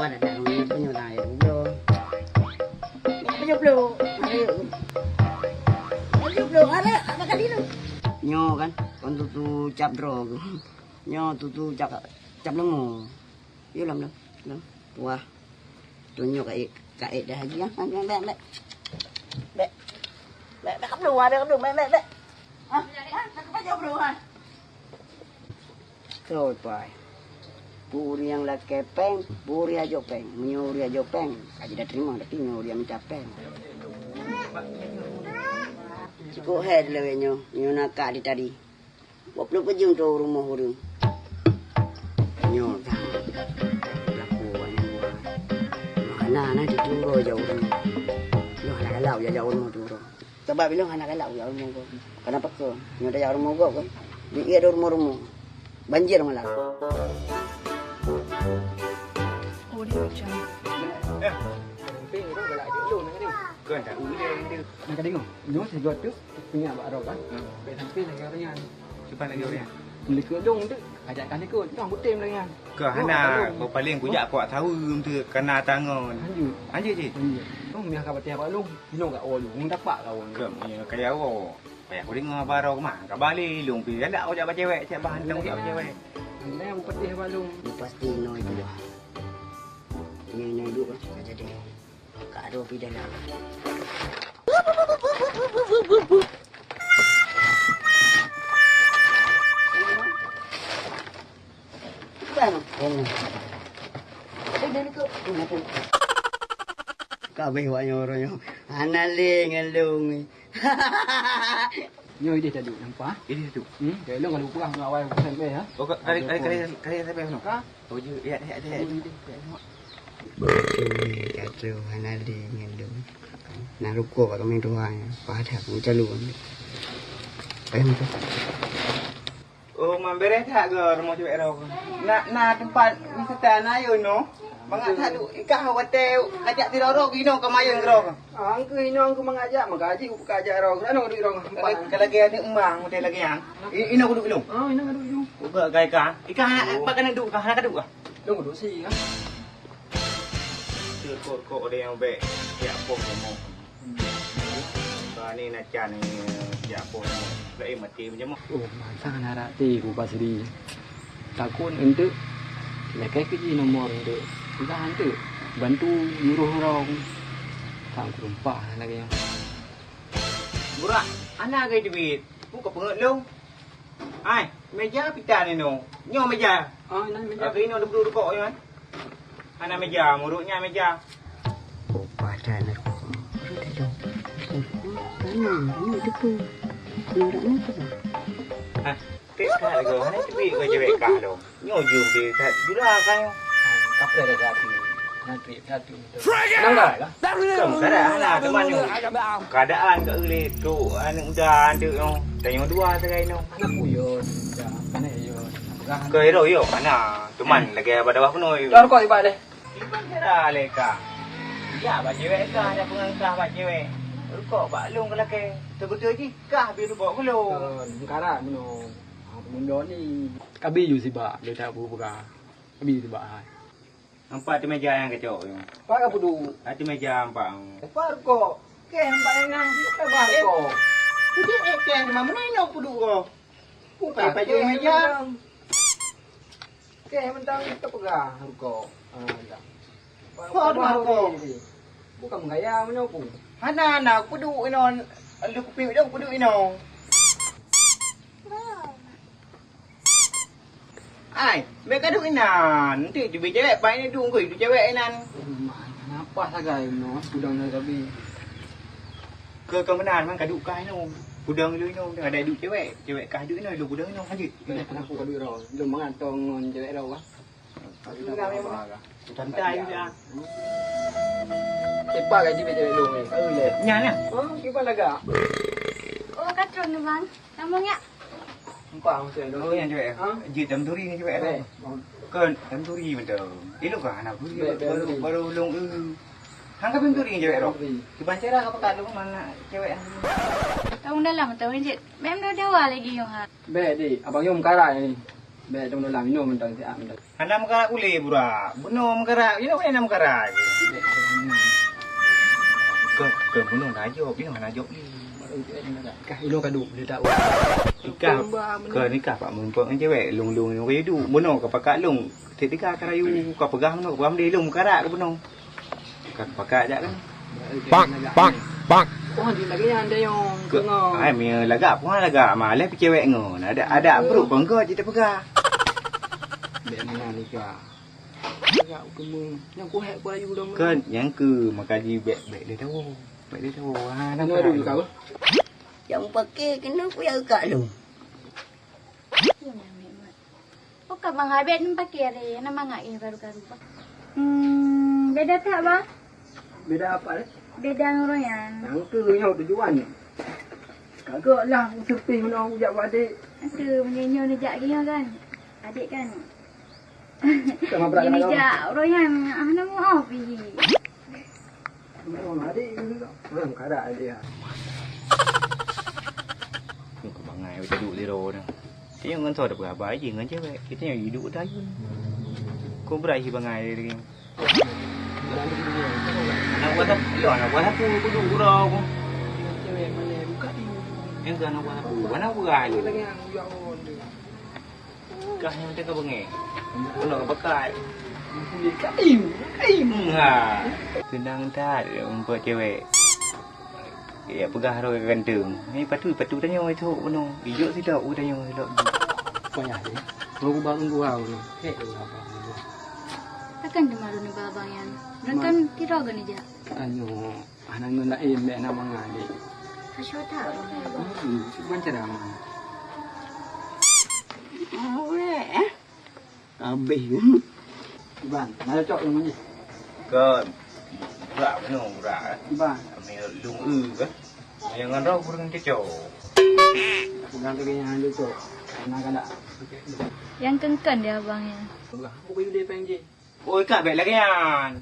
buat ada orang punya lain dulu. Belum. Belum ada kali tu. Nyo kan, kon tu cap drog. Nyo tu cap lengo. Yo lam. Wah. Tunjuk kat dah haji ah. Bek kat belum ada bek. Ah, nak apa jawab belum ah? Thôi pai. Puri yang lah kepeng, puri aja peng, menyuri aja peng. Kaji dah terima tapi nyuri yang mencapeng. Cukup head lewenya, nyo nakak di tadi. Buat perlu kerja untuk rumah orang. Nyo dah. Laku banyak buat. Mana di tunggu jauh orang. Nyo anak galau jauh rumah tu orang. Sebab bilang anak galau jauh rumah kau. Kenapa kau? Nyo dah jauh rumah kau kan? Dia ada rumah-rumah. Banjir malah. Oh dia macam. Ping tu galak dia lu nak ni. Kan tak uli dia. Nak tengok. Nyo saya buat tu punya abak ro kan. Baik sampai lagi orang. Cepat lagi orang. Mereka dong tu ajakkan dia kot. Tang butim lagi kan. Ke hana kau paling kujak kuat tahu tu kena tangan. Anju je. Tu miah ka batia abak lu. Lu kat olu. Mu dapat kau. Ke punya kaya awak. Payah aku dengar barang ke mana. Kau balik lung pi galak kau jak cewek, cak bahan tang jak cewek. Ni yang pedih abak lu. Dia pasti no itu dah. Ini dulu kan jadi. Kak ada pi dalam. Kau bewanya orangnya. Analing ngelung. Nyo dia tadi nampak? Ini tu. Dia lu kalau perah dengan awal sampai ha. Oh kali sampai sana. Ha? Oh je ya. Kacau analing ngelung. Nak rukuk kat kami tuanya. Padah pun calu. Oh memberi tak ke rumah cewek ro. Nak tempat wisata na yo no. Mangat tak tu ikah hotel ajak ti ro gino ke mayang ro. Angku ino angku mengajak mengkaji ku ajak ro. Ano duk ro. Kalau lagi ada embang hotel lagi yang. Ino ku duk belum. Oh ino duk ju. Buka gai ka. Ikah pak kena duk kah nak duk kah? Duk duk si kan. Kok ada yang baik. Ya apa mau. Ni nak cari ya apa. Lai mati macam mana? Oh, masa nak ti ku pasri. Takun untuk lekai kerja nomor untuk kita hantu bantu nyuruh orang sang kurumpa lagi yang. Burak, anak gay duit. Buka pengut lu. Ai, meja pita ni no. Nyo meja. Oh, nan meja. Tapi no duduk kok kan. Anak meja, muruknya meja. Oh, padah nak. Ini tu. Orang tu. Ah, kek go. Ana duit go cewek kah do. Nyo jum dia kat jula kan. Kapre dah hati. Nanti satu. Nanggai lah. Kamu keadaan lah teman ni. Keadaan kat uli tu anak udah ada no. Tanya dua serai no. Anak puyon. Ya, mana yo. Ke hero yo mana teman lagi pada bawah penoi. Dah kau ibat deh. Iban dah leka. Ya, bak cewek kah ada pengangkah bak cewek. Kok bak long ke laki. Betul je kah biar tu bawa ke long. Sekarang meno. Mundo ni kabi ju siba dia tak buka. Kabi siba hai. Nampak tu meja yang kacau tu. Pak apa tu? Ada meja nampak. Pak kok. Ke nampak yang nang kita bah kok. Tu ke mana nak puduk kau? Bukan baju meja. Ke mentang kita pegah kok. Tak. Kau ada kau. Bukan menggaya mana pun. Hana nak puduk inon. Lu kuping dah puduk inon. Ai, mereka duk inan. Nanti cuba cewek baik ni duk koi, duk cewek inan. Kenapa sagai no? Udang dah kabi. Ke kemenan man kaduk kah ino. Budang lu ino ada duk cewek. Cewek kah duk ino lu budang ino haji. Kenapa kaduk ro? Lu mengantong ngon cewek ro ah. Santai je. Cepat gaji cewek lu ni. Kau le. Nyana. Oh, kipas laga. Oh kacau ni bang. Namanya? Nampak macam tu. Oh yang cewek. Je jam turi ni cewek tu. Kan jam turi betul. Ini kah anak turi baru long hang kaping turi cewek ro. Kebancara apa kat lu mana cewek hang. Tahun dalam tahun je. Mem dah dewa lagi yang ha. Be di, abang Yom kara ni. Baik dong dalam minum mentang siap mentang. Anda mengkarak ule bura. Bunuh mengkarak. Ini apa yang mengkarak? Ke bunuh najok. Ini mana najok ni? Kah ilo kaduk dia tahu. Nikah. Ke nikah pak mumpung dengan cewek lung-lung yang kaya du. Bunuh ke pakak lung. Ketika karayu kau pegang bunuh. Pegang dia lung mengkarak ke bunuh. Kau pakak jak kan? Bang. Oh dia lagi anda yang kena. Ai mi lagak pun lagak malah pi cewek ngon. Ada perut pun kau cerita pegang. Bek mana nikah. Lagak kemu. Yang ku hek perayu dah. Kan yang ke makaji bek dia tahu. Bek dia tahu. Ha Nak ada kau. Yang pakai kena aku yang kat lu. Oh, kat Bang Habib ni pakai ada nama ngak ini baru-baru. Beda tak bang? Beda apa dah? Beda nuroyan. Yang ke yang tujuan. Kagak lah sepi mana ujak adik. Ada menyanyi nejak dia kan. Adik kan. Tengah berat. Dia nejak royan. Nama apa pergi? Adik juga. Orang kada dia. Kau bangai kita duduk di roda. Dia ngan tahu ada berapa aja ngan cewek. Kita yang hidup dah yun. Kau berahi bangai dia. Nak buat apa? Ya, nak buat apa? Aku duduk roda aku. Cewek mana buka dia. Yang kan nak buat apa? Mana berai? Lagi yang ujak on dia. Kah yang kita kau bangai. Kau nak pakai. Kaim. Ha. Senang tak untuk cewek. Ya pegah roda gantung. Ni patu tanya itu penuh. Hijau silap tanya silap. Payah dia. Kalau bangun gua tu. Hek apa. Takkan dia malu ni babang yang. Dan kan tidak kan nejak. Anyo, anak nak mek nama ngadi. Hasyo tak. Bukan cara mana. Awek. Habis. Ban, mana cok yang ni? Ke berak penuh berak. Ban, Ambil lung ke. Yang ngarau kurang kecau. bukan lagi yang ada cok. Anak kada. Yang kengkan dia abangnya. Bukan dia pengen. Oi kak baik lagi yan.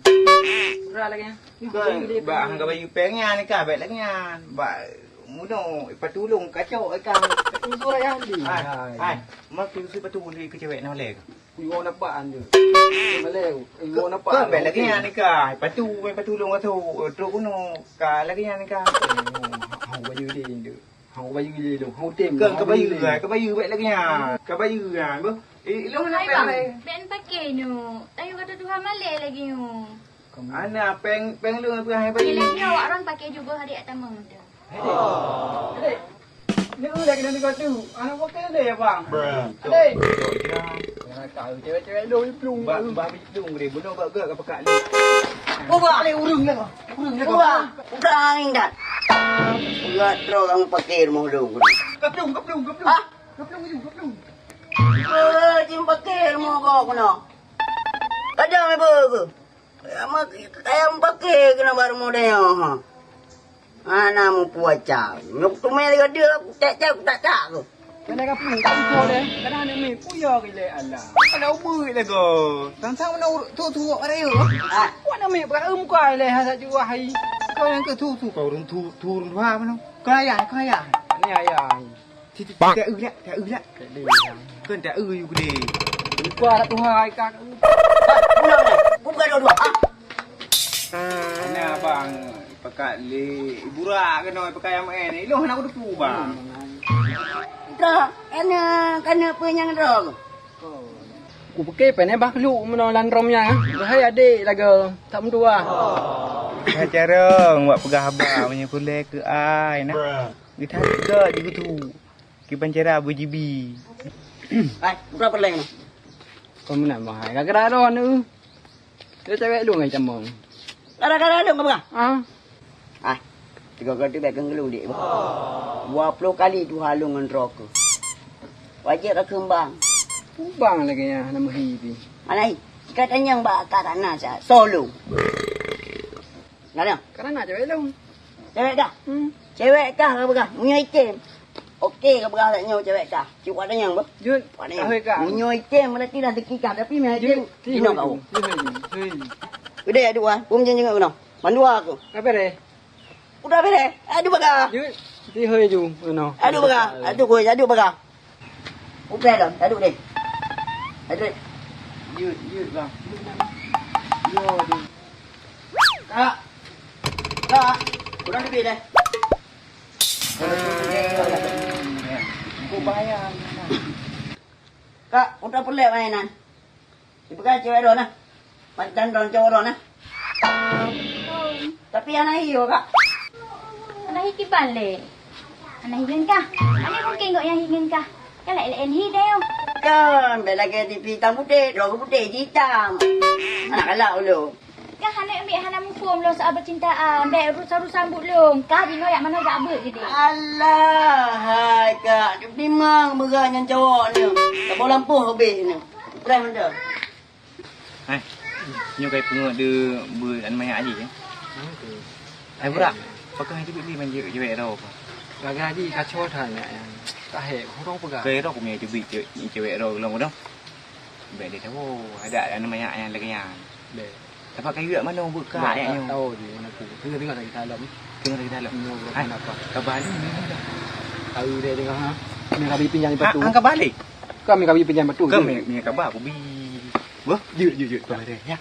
Berat lagi. Ke ba hang ka bayu pengen kak baik lagi yan. Ba muno patulong kacau ai kang. Suara yang di. Hai. Mak tu si patu ni ke cewek nak lek. Yo nampak anda. Malay. Yo nampak. Ke baik lagi yan kak. Patulong tu. Truk kuno. Ka lagi yan kak. Hang baju dia indu. Hang baju dia lu. Hang tem. Ke bayu baik lagi yan. Ke bayu yan. Bo. Ilong nak Hai bang, peng. ben pakai nu. Tayo kata Tuhan malay lagi nu. Ana peng lu apa hai Ni bayu. lagi awak orang pakai juga hari atas muda. Adik. Ni lagi nanti kau tu. Anak pakai dia bang. Adik. Nak tahu cewek-cewek lu plung. Ba plung dia bunuh ba ke pakak lu. Buka le urung le. Buka. Buka angin dah. Buka terus kamu pakai rumah lu. Keplung. Ha? Keplung. Jim pakai rumah kau kena. Ada apa ke? Ayam pakai kena baru model ha. Ana mu puaca. Nyuk tu mai dia tak ke. Kena keplung. Kau deh. Kena ni mi puya gile Allah. Ada ubur le go. Tang mana tu ada yo. Ha. Kau nak mi berum kau le hasa juga hai. Kau yang ke tu kau run tu run ha mana. Kau ayah. Ni ayah. Tak dak. Kan tak you gede. Lupa tak Tuhan kak. Pulang dah. Buka dua-dua. Ha. Ana bang pakat le burak kena pakai am ni. Loh nak aku bang. Dah. Kena penyang dah. Ku pakai pen bah lu menolan romnya. Hai adik laga. Tak mentua. Cara buat pegah abang punya kulek ke ai nah. Kita juga tu. Ki pancara BGB. Hai, berapa lagi? Kau mana mahal? Kagak ada nu. Dia cewek lu ngai camong. Kadang-kadang ada apa? Ah. Ah, 3 kali pegang gelu dik. 20 kali tu halung dengan rokok. Wajib dah kembang. Ubang lagi ya nama hibi. Mana ni? Katanya mbak karana saya solo. Mana? Karena cewek lu. Cewek kah? Cewek kah ke apa? Punya item. Okey ke apa tak nyawa cewek kah? Cik ada yang apa? Jun. Punya Kak. item berarti dah deki kah tapi meh item. Dino kau. Hei. Gede adu ah. Pum jenjang kau no. Mandua aku. Apa deh? Udah bere. Adu baga. Jun. Di hei ju. No. Adu baga. Adu baga. Udah dah. Adu deh. Ada. Yut bang. Yo di. Kak. Kak. Kurang lebih dah. Aku bayar. Kak, udah pelik mainan. Ibu kan cewek ron nah. Macam ron cowok ron nah. Tapi anak iyo kak. Anak hiki balik. Anak hingin kah? Anak mungkin kok yang hingin kah? Kan lại lại hi đeo. Kan, bela ke TV hitam putih, rok putih hitam. Anak kalak lu. Kan anak ambil anak mufum lo soal percintaan. Dek rusak sambut lo. Kah di noyak mana tak ber gede. Alah, hai kak. Memang beranya cowok ni. Tak boleh lampuh habis ni. Berat benda. Hai. Nyo kai pengok de an banyak aje. Ai berak. Pakai tu beli manja cewek dah apa. Gaji kacau dah nak yang tak hek orang pegang. Kai dah aku punya cewek dah long dah. Baik dia tahu ada an banyak yang lagi yang. Deh. Dapat kayu mana buka Tak ayatnya. tahu di mana tu. Tengok lagi dalam. Tengok dari dalam. Hai apa? Kabar ni dah. Tahu dia tengok ha. Kami kami pinjam batu. Angkat balik. Kami pinjam batu. Kami kabar aku bi. Wah, jut. Kau ada ya.